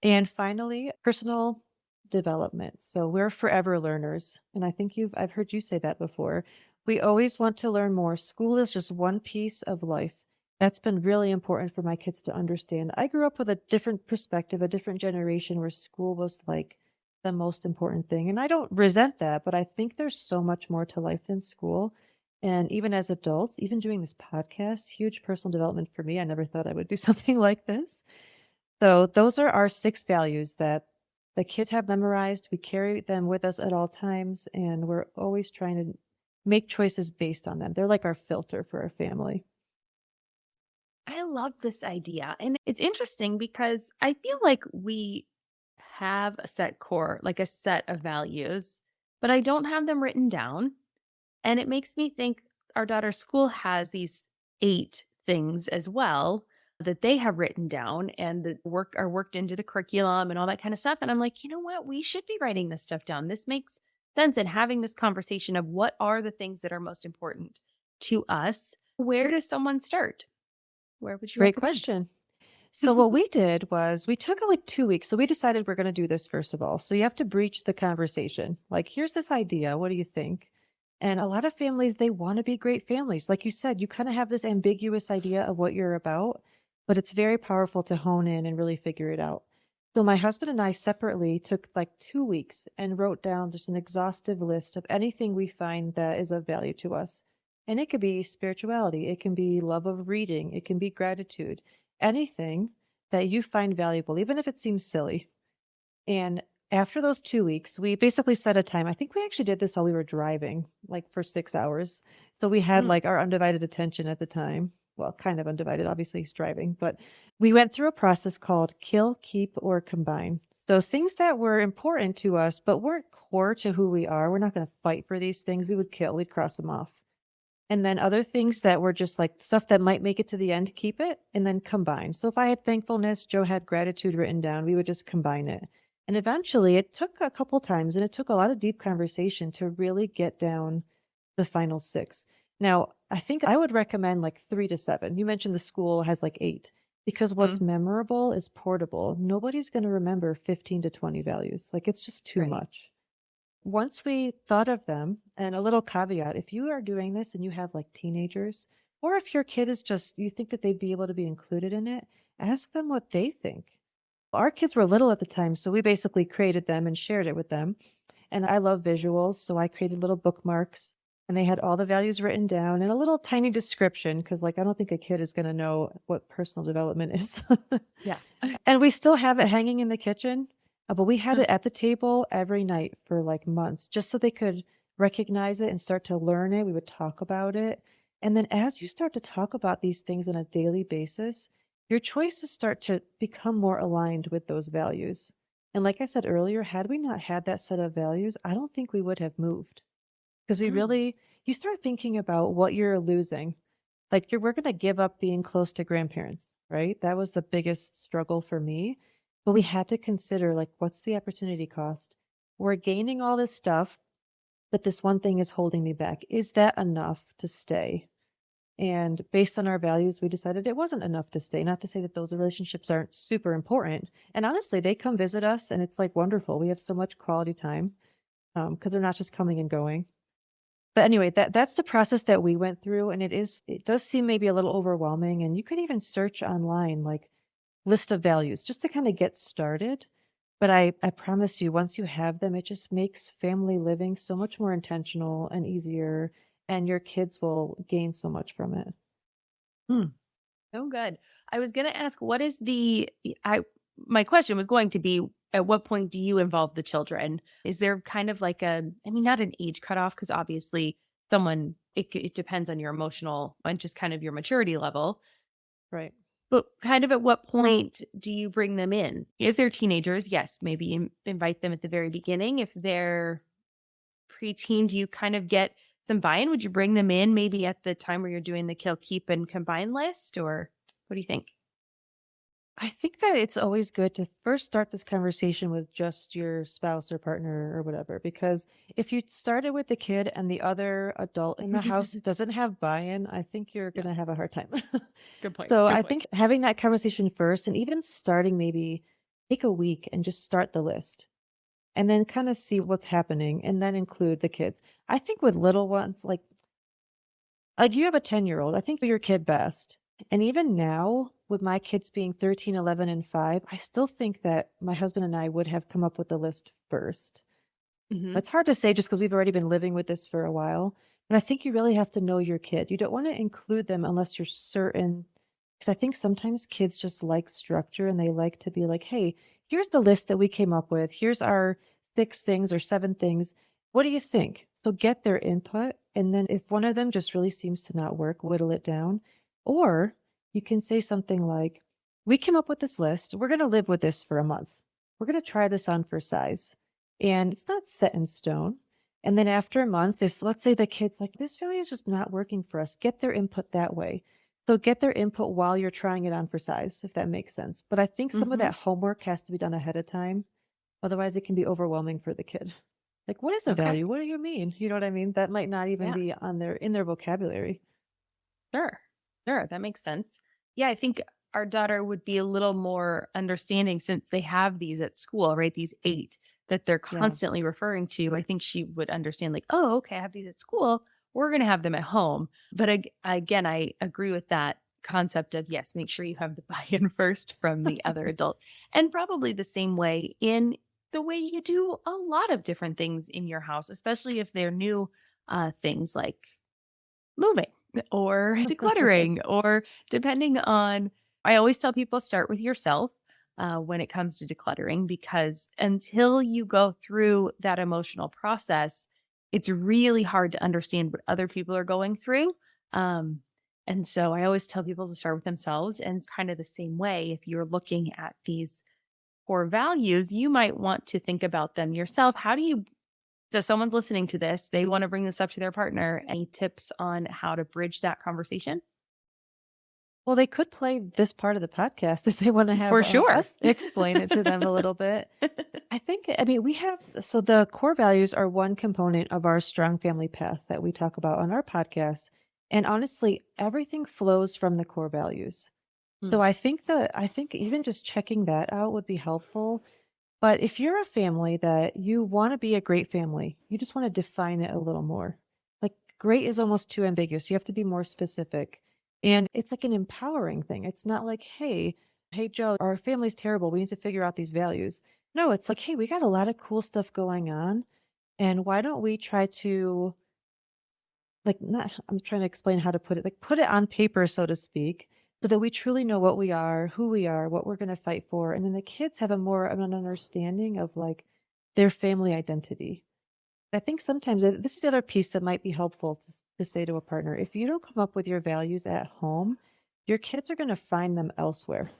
And finally, personal development. So we're forever learners. And I think I've heard you say that before. We always want to learn more. School is just one piece of life. That's been really important for my kids to understand. I grew up with a different perspective, a different generation where school was like the most important thing. And I don't resent that, but I think there's so much more to life than school. And even as adults, even doing this podcast, huge personal development for me. I never thought I would do something like this. So those are our 6 values that the kids have memorized. We carry them with us at all times, and we're always trying to make choices based on them. They're like our filter for our family. I love this idea. And it's interesting because I feel like we have a set core, like a set of values, but I don't have them written down. And it makes me think our daughter's school has these 8 things as well that they have written down and that are worked into the curriculum and all that kind of stuff. And I'm like, you know what? We should be writing this stuff down. This makes sense. And having this conversation of what are the things that are most important to us. Where does someone start? Where would you Great recommend? question. So what we did was we took like 2 weeks. So we decided we're going to do this first of all. So you have to breach the conversation. Like, here's this idea. What do you think? And a lot of families, they want to be great families. Like you said, you kind of have this ambiguous idea of what you're about, but it's very powerful to hone in and really figure it out. So my husband and I separately took like 2 weeks and wrote down just an exhaustive list of anything we find that is of value to us. And it could be spirituality, it can be love of reading, it can be gratitude, anything that you find valuable, even if it seems silly. And after those 2 weeks, we basically set a time. I think we actually did this while we were driving, like for 6 hours. So we had like our undivided attention at the time. Well, kind of undivided, obviously he's driving, but we went through a process called kill, keep, or combine. So things that were important to us, but weren't core to who we are. We're not going to fight for these things. We would kill, we'd cross them off. And then other things that were just like stuff that might make it to the end, keep it, and then combine. So if I had thankfulness, Joe had gratitude written down, we would just combine it. And eventually it took a couple times and it took a lot of deep conversation to really get down the final 6. Now, I think I would recommend like 3 to 7. You mentioned the school has like 8 because what's memorable is portable. Nobody's going to remember 15 to 20 values. Like it's just too much. Once we thought of them, and a little caveat, if you are doing this and you have like teenagers, or if your kid is just, you think that they'd be able to be included in it, ask them what they think. Our kids were little at the time, so we basically created them and shared it with them. And I love visuals, so I created little bookmarks and they had all the values written down and a little tiny description because, like, I don't think a kid is going to know what personal development is. Yeah. And we still have it hanging in the kitchen, but we had it at the table every night for like months just so they could recognize it and start to learn it. We would talk about it. And then as you start to talk about these things on a daily basis, your choices start to become more aligned with those values. And like I said earlier, had we not had that set of values, I don't think we would have moved. Because you start thinking about what you're losing. Like we're going to give up being close to grandparents, right? That was the biggest struggle for me. But we had to consider, like, what's the opportunity cost? We're gaining all this stuff, but this one thing is holding me back. Is that enough to stay? And based on our values, we decided it wasn't enough to stay. Not to say that those relationships aren't super important. And honestly, they come visit us and it's like wonderful. We have so much quality time because they're not just coming and going. But anyway, that's the process that we went through, and it does seem maybe a little overwhelming. And you could even search online like list of values just to kind of get started. But I promise you, once you have them, it just makes family living so much more intentional and easier, and your kids will gain so much from it. Hmm. So good. I was going to ask, what is my question was going to be, at what point do you involve the children? Is there kind of like I mean, not an age cutoff, because obviously it depends on your emotional and just kind of your maturity level. Right. But kind of at what point do you bring them in? If they're teenagers, yes, maybe invite them at the very beginning. If they're preteen, do you kind of get some buy-in? Would you bring them in maybe at the time where you're doing the kill, keep, and combine list? Or what do you think? I think that it's always good to first start this conversation with just your spouse or partner or whatever, because if you started with the kid and the other adult in the house doesn't have buy-in, I think you're Yeah. going to have a hard time. Good point. So Good I point. think having that conversation first, and even starting, maybe take a week and just start the list and then kind of see what's happening and then include the kids. I think with little ones, like you have a 10-year-old, I think your kid best. And even now, with my kids being 13, 11, and 5, I still think that my husband and I would have come up with the list first. Mhm. It's hard to say just because we've already been living with this for a while. But I think you really have to know your kid. You don't want to include them unless you're certain. Because I think sometimes kids just like structure and they like to be like, hey, here's the list that we came up with. Here's our 6 things or 7 things. What do you think? So get their input. And then if one of them just really seems to not work, whittle it down. Or you can say something like, we came up with this list. We're going to live with this for a month. We're going to try this on for size. And it's not set in stone. And then after a month, if let's say the kid's like, this value is just not working for us, get their input that way. So get their input while you're trying it on for size, if that makes sense. But I think some of Mhm. that homework has to be done ahead of time. Otherwise, it can be overwhelming for the kid. Like, what is a Okay. value? What do you mean? You know what I mean? That might not even Yeah. be on in their vocabulary. Sure. Sure. That makes sense. Yeah, I think our daughter would be a little more understanding since they have these at school, right? These 8 that they're Yeah. constantly referring to. I think she would understand, like, oh, okay, I have these at school. We're going to have them at home. But again, I agree with that concept of, yes, make sure you have the buy-in first from the other adult. And probably the same way in the way you do a lot of different things in your house, especially if they're new things like moving or decluttering, or depending on, I always tell people start with yourself when it comes to decluttering, because until you go through that emotional process, it's really hard to understand what other people are going through. Um, and so I always tell people to start with themselves. And it's kind of the same way if you're looking at these core values, you might want to think about them yourself. So someone's listening to this, they want to bring this up to their partner. Any tips on how to bridge that conversation? Well, they could play this part of the podcast if they want to have For sure. us explain it to them a little bit. I mean, so the core values are one component of our strong family path that we talk about on our podcast. And honestly, everything flows from the core values. Hmm. So I think even just checking that out would be helpful. But if you're a family that you want to be a great family, you just want to define it a little more. Like great is almost too ambiguous. You have to be more specific. And it's like an empowering thing. It's not like, hey, Joe, our family's terrible. We need to figure out these values. No, it's like, hey, we got a lot of cool stuff going on. And why don't we try to, like, not, I'm trying to explain how to put it, like, put it on paper, so to speak, so that we truly know what we are, who we are, what we're going to fight for. And then the kids have a more of an understanding of like their family identity. I think sometimes this is the other piece that might be helpful to say to a partner. If you don't come up with your values at home, your kids are going to find them elsewhere.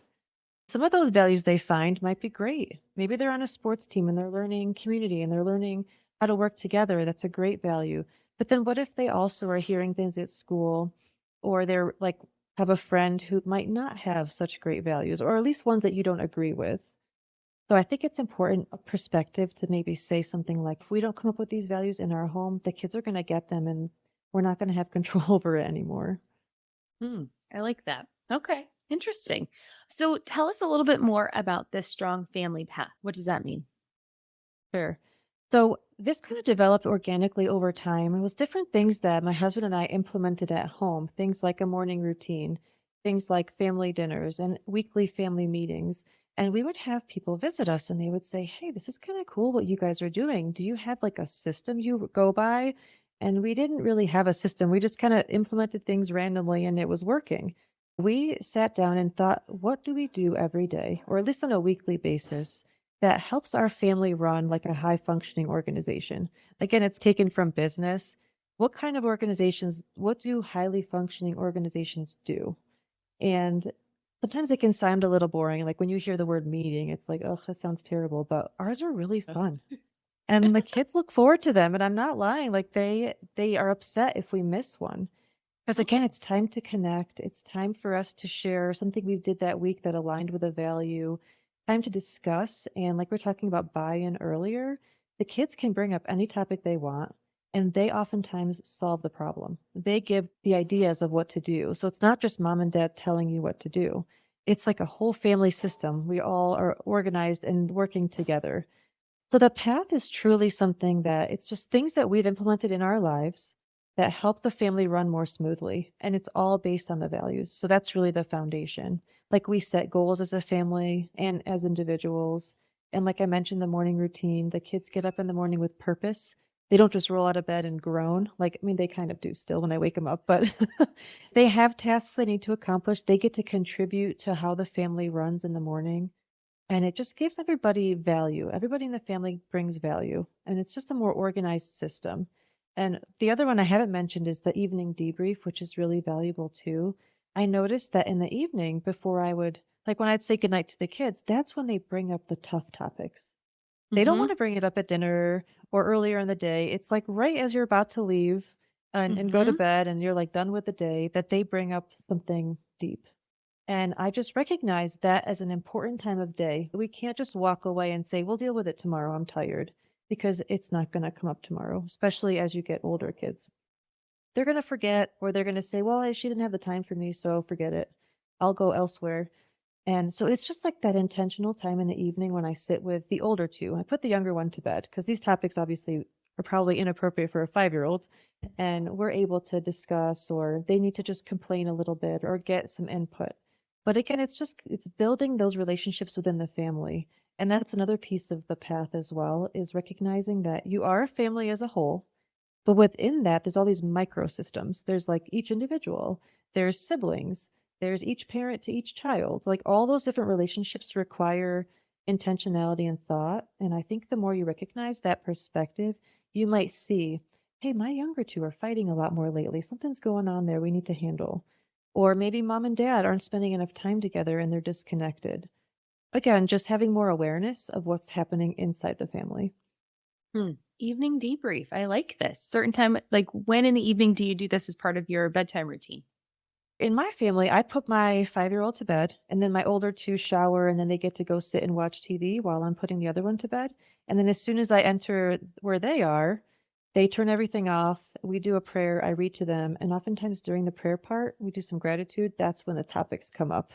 Some of those values they find might be great. Maybe they're on a sports team and they're learning community and they're learning how to work together. That's a great value. But then what if they also are hearing things at school, or they're like have a friend who might not have such great values, or at least ones that you don't agree with? So I think it's important a perspective to maybe say something like, if we don't come up with these values in our home, the kids are going to get them and we're not going to have control over it anymore. I like that. Okay. Interesting. So tell us a little bit more about this strong family path. What does that mean? Sure. So This kind of developed organically over time. It was different things that my husband and I implemented at home, things like a morning routine, things like family dinners and weekly family meetings. And we would have people visit us and they would say, "Hey, this is kind of cool what you guys are doing. Do you have like a system you go by?" And we didn't really have a system. We just kind of implemented things randomly and it was working. We sat down and thought, what do we do every day, or at least on a weekly basis, that helps our family run like a high functioning organization? Again, it's taken from business. What kind of organizations, what do highly functioning organizations do? And sometimes it can sound a little boring. Like when you hear the word meeting, it's like, oh, that sounds terrible. But ours are really fun. And the kids look forward to them. And I'm not lying. Like they are upset if we miss one. Because again, it's time to connect. It's time for us to share something we did that week that aligned with a value. Time to discuss. And like we're talking about buy-in earlier, the kids can bring up any topic they want, and they oftentimes solve the problem. They give the ideas of what to do. So it's not just mom and dad telling you what to do. It's like a whole family system. We all are organized and working together. So the path is truly something that it's just things that we've implemented in our lives that help the family run more smoothly. And it's all based on the values. So that's really the foundation. Like we set goals as a family and as individuals. And like I mentioned, the morning routine, the kids get up in the morning with purpose. They don't just roll out of bed and groan. Like, I mean, they kind of do still when I wake them up, but they have tasks they need to accomplish. They get to contribute to how the family runs in the morning. And it just gives everybody value. Everybody in the family brings value. And it's just a more organized system. And the other one I haven't mentioned is the evening debrief, which is really valuable too. I noticed that in the evening, before I would, like when I'd say goodnight to the kids, that's when they bring up the tough topics. They don't Mm-hmm. want to bring it up at dinner or earlier in the day. It's like right as you're about to leave and go to Mm-hmm. bed and you're like done with the day that they bring up something deep. And I just recognize that as an important time of day. We can't just walk away and say, we'll deal with it tomorrow. I'm tired, because it's not going to come up tomorrow, especially as you get older kids. They're going to forget, or they're going to say, well, she didn't have the time for me, so forget it. I'll go elsewhere. And so it's just like that intentional time in the evening when I sit with the older two. I put the younger one to bed because these topics obviously are probably inappropriate for a 5-year-old. And we're able to discuss, or they need to just complain a little bit or get some input. But again, it's building those relationships within the family. And that's another piece of the path as well, is recognizing that you are a family as a whole, but within that, there's all these microsystems. There's like each individual, there's siblings, there's each parent to each child. Like all those different relationships require intentionality and thought. And I think the more you recognize that perspective, you might see, hey, my younger two are fighting a lot more lately. Something's going on there we need to handle. Or maybe mom and dad aren't spending enough time together and they're disconnected. Again, just having more awareness of what's happening inside the family. Evening debrief. I like this. Certain time, like when in the evening do you do this as part of your bedtime routine? In my family, I put my 5-year-old to bed, and then my older two shower, and then they get to go sit and watch TV while I'm putting the other one to bed. And then as soon as I enter where they are, they turn everything off. We do a prayer. I read to them. And oftentimes during the prayer part, we do some gratitude. That's when the topics come up.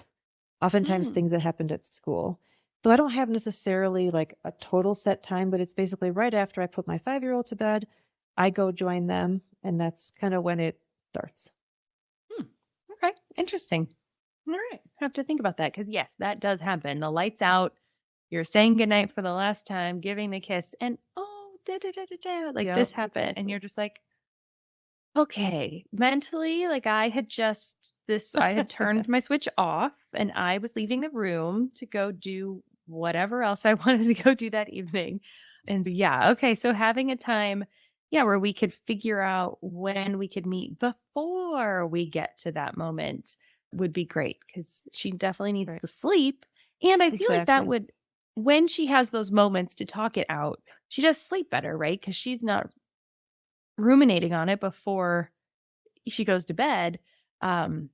Oftentimes Mm. things that happened at school. So I don't have necessarily like a total set time, but it's basically right after I put my 5-year-old to bed, I go join them. And that's kind of when it starts. Okay, interesting. All right, have to think about that because yes, that does happen. The lights out, you're saying goodnight for the last time, giving the kiss, and oh, da, da, da, da, da, like Yep, this happened, and exactly. you're just like, okay, mentally, like I had turned my switch off, and I was leaving the room to go do whatever else I wanted to go do that evening, and yeah, okay, so having a time. Yeah, where we could figure out when we could meet before we get to that moment would be great because she definitely needs Right. to sleep. And I feel like that Exactly. would, when she has those moments to talk it out, she does sleep better, right? Because she's not ruminating on it before she goes to bed. Um,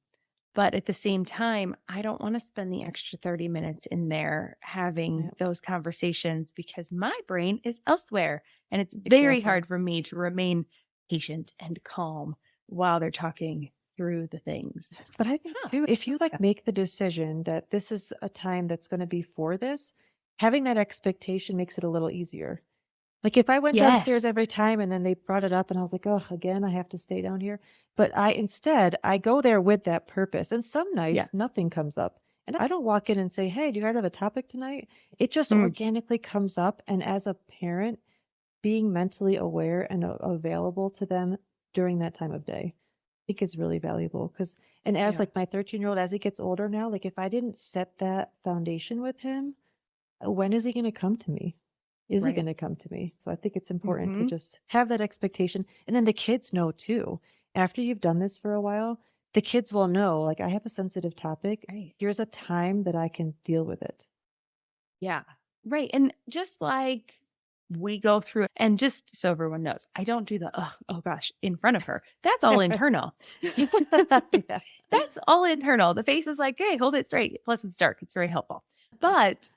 but at the same time, I don't want to spend the extra 30 minutes in there having Yep, those conversations because my brain is elsewhere. And it's very exactly. hard for me to remain patient and calm while they're talking through the things. But I think Huh. too, if you like Yeah. make the decision that this is a time that's going to be for this, having that expectation makes it a little easier. Like if I went downstairs Yes. every time and then they brought it up and I was like, oh, again, I have to stay down here. But I go there with that purpose. And some Yeah. nights nothing comes up. And I don't walk in and say, hey, do you guys have a topic tonight? It just Mm. organically comes up. And as a parent, being mentally aware and available to them during that time of day, I think is really valuable. And as Yeah. like my 13-year-old, as he gets older now, like if I didn't set that foundation with him, when is he going to come to me? Is he Right. going to come to me? So I think it's important to Mhm. just have that expectation. And then the kids know too. After you've done this for a while, the kids will know, like, I have a sensitive topic. Right. Here's a time that I can deal with it. Yeah. Right. And just like we go through, and just so everyone knows, I don't do the, oh gosh, in front of her. That's all internal. Yeah. That's all internal. The face is like, hey, hold it straight. Plus, it's dark. It's very helpful. But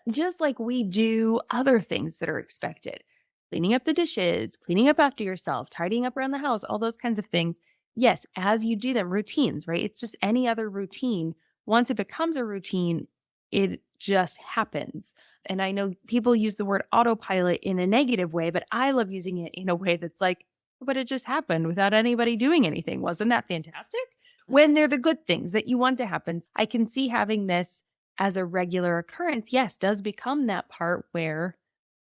just like we do other things that are expected, cleaning up the dishes, cleaning up after yourself, tidying up around the house, all those kinds of things. Yes, as you do them, routines, right? It's just any other routine. Once it becomes a routine, it just happens. And I know people use the word autopilot in a negative way, but I love using it in a way that's like, but it just happened without anybody doing anything. Wasn't that fantastic? When they're the good things that you want to happen. I can see having this as a regular occurrence, yes, does become that part where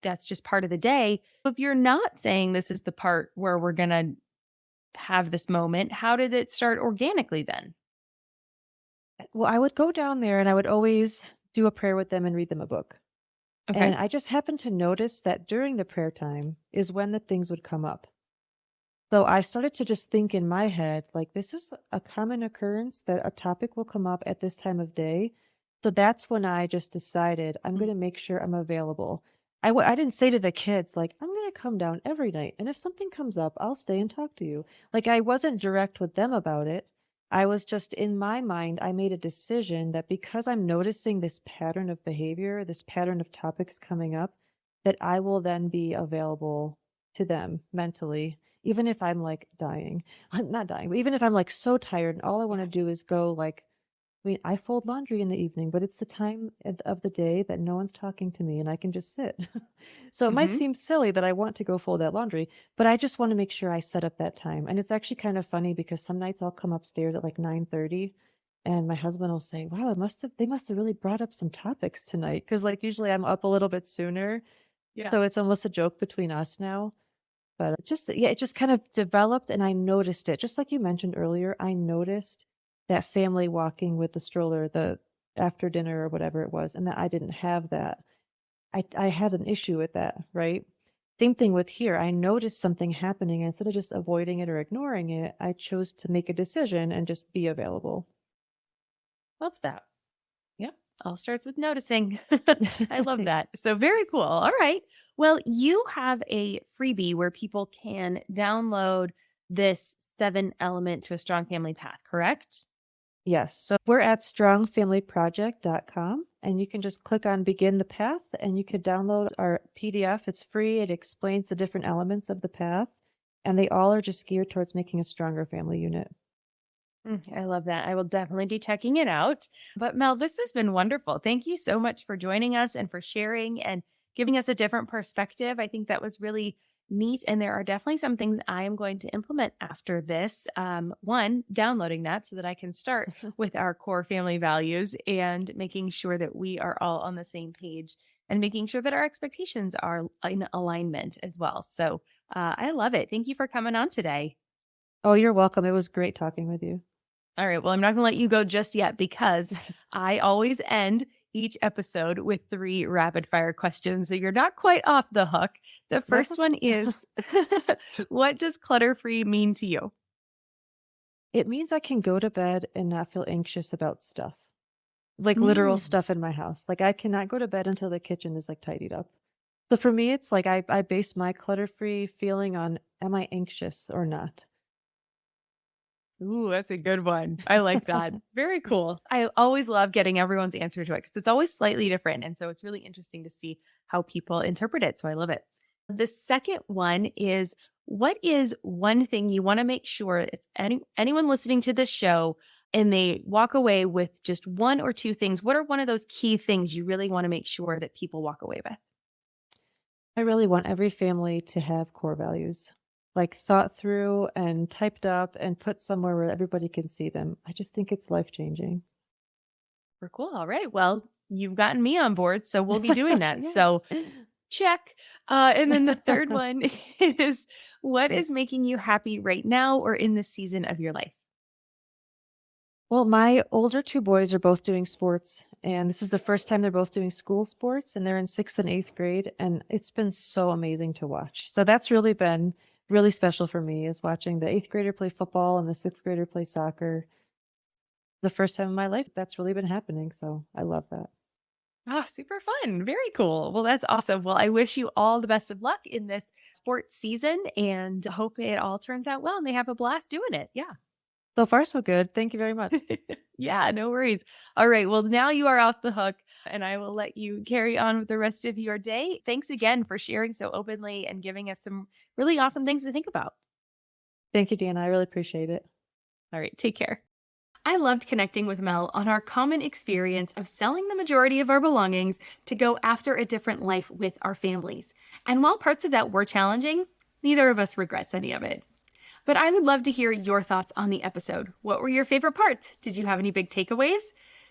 that's just part of the day. If you're not saying this is the part where we're going to have this moment, how did it start organically then? Well, I would go down there and I would always do a prayer with them and read them a book. Okay. And I just happened to notice that during the prayer time is when the things would come up. So I started to just think in my head, like, this is a common occurrence that a topic will come up at this time of day. So that's when I just decided I'm going to make sure I'm available. I didn't say to the kids, like, I'm going to come down every night. And if something comes up, I'll stay and talk to you. Like, I wasn't direct with them about it. I was just in my mind, I made a decision that because I'm noticing this pattern of behavior, this pattern of topics coming up, that I will then be available to them mentally even if I'm like dying, I'm not dying, but even if I'm like so tired and all I want to do is go like, I mean, I fold laundry in the evening, but it's the time of the day that no one's talking to me and I can just sit. So it might Mm-hmm. seem silly that I want to go fold that laundry, but I just want to make sure I set up that time. And it's actually kind of funny because some nights I'll come upstairs at like 9:30 and my husband will say, wow, they must have really brought up some topics tonight. Cause like usually I'm up a little bit sooner. Yeah. So it's almost a joke between us now. But it just kind of developed and I noticed it. Just like you mentioned earlier, I noticed that family walking with the stroller, the after dinner or whatever it was, and that I didn't have that. I had an issue with that, right? Same thing with here. I noticed something happening. And instead of just avoiding it or ignoring it, I chose to make a decision and just be available. Love that. Yep. All starts with noticing. I love that. So very cool. All right. Well, you have a freebie where people can download this 7 element to a strong family path, correct? Yes. So we're at strongfamilyproject.com and you can just click on begin the path and you can download our PDF. It's free. It explains the different elements of the path and they all are just geared towards making a stronger family unit. I love that. I will definitely be checking it out. But Mel, this has been wonderful. Thank you so much for joining us and for sharing and giving us a different perspective. I think that was really neat. And there are definitely some things I am going to implement after this. One, downloading that so that I can start with our core family values and making sure that we are all on the same page and making sure that our expectations are in alignment as well. So I love it. Thank you for coming on today. Oh, you're welcome. It was great talking with you. All right. Well, I'm not going to let you go just yet because I always end each episode with 3 rapid fire questions. So you're not quite off the hook. The first one is what does clutter free mean to you? It means I can go to bed and not feel anxious about stuff, like literal stuff in my house. Like I cannot go to bed until the kitchen is like tidied up. So for me, it's like I base my clutter free feeling on am I anxious or not? Ooh, that's a good one. I like that. Very cool. I always love getting everyone's answer to it because it's always slightly different. And so it's really interesting to see how people interpret it. So I love it. The second one is what is one thing you want to make sure if anyone listening to this show and they walk away with just 1 or 2 things, what are one of those key things you really want to make sure that people walk away with? I really want every family to have core values, like thought through and typed up and put somewhere where everybody can see them. I just think it's life changing. We're cool. All right. Well, you've gotten me on board, so we'll be doing that. So check. And then the third one is, what is making you happy right now or in this season of your life? Well, my older two boys are both doing sports, and this is the first time they're both doing school sports, and they're in sixth and eighth grade, and it's been so amazing to watch. So that's really been really special for me, is watching the eighth grader play football and the sixth grader play soccer. The first time in my life that's really been happening. So I love that. Ah, super fun. Very cool. Well, that's awesome. Well, I wish you all the best of luck in this sports season and hope it all turns out well and they have a blast doing it. Yeah. So far, so good. Thank you very much. Yeah, no worries. All right. Well, now you are off the hook and I will let you carry on with the rest of your day. Thanks again for sharing so openly and giving us some really awesome things to think about. Thank you, Deanna. I really appreciate it. All right. Take care. I loved connecting with Mel on our common experience of selling the majority of our belongings to go after a different life with our families. And while parts of that were challenging, neither of us regrets any of it. But I would love to hear your thoughts on the episode. What were your favorite parts? Did you have any big takeaways?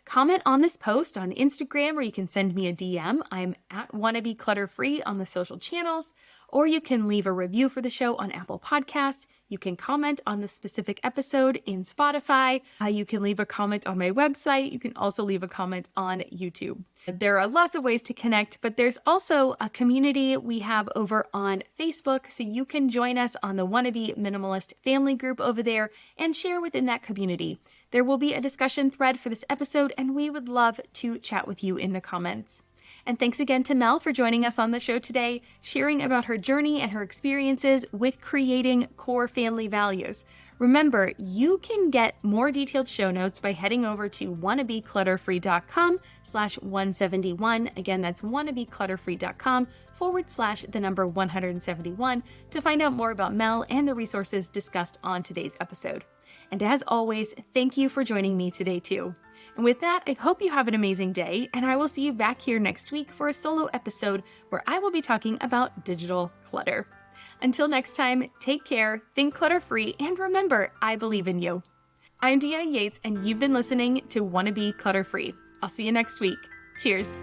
Comment on this post on Instagram, or you can send me a DM. I'm at Wannabe Clutter Free on the social channels, or you can leave a review for the show on Apple Podcasts. You can comment on the specific episode in Spotify. You can leave a comment on my website. You can also leave a comment on YouTube. There are lots of ways to connect, but there's also a community we have over on Facebook, so you can join us on the Wannabe Minimalist family group over there and share within that community. There will be a discussion thread for this episode, and we would love to chat with you in the comments. And thanks again to Mel for joining us on the show today, sharing about her journey and her experiences with creating core family values. Remember, you can get more detailed show notes by heading over to wannabeclutterfree.com/171. Again, that's wannabeclutterfree.com/171 to find out more about Mel and the resources discussed on today's episode. And as always, thank you for joining me today too. And with that, I hope you have an amazing day, and I will see you back here next week for a solo episode where I will be talking about digital clutter. Until next time, take care, think clutter-free, and remember, I believe in you. I'm Deanna Yates, and you've been listening to Wanna Be Clutter-Free. I'll see you next week. Cheers.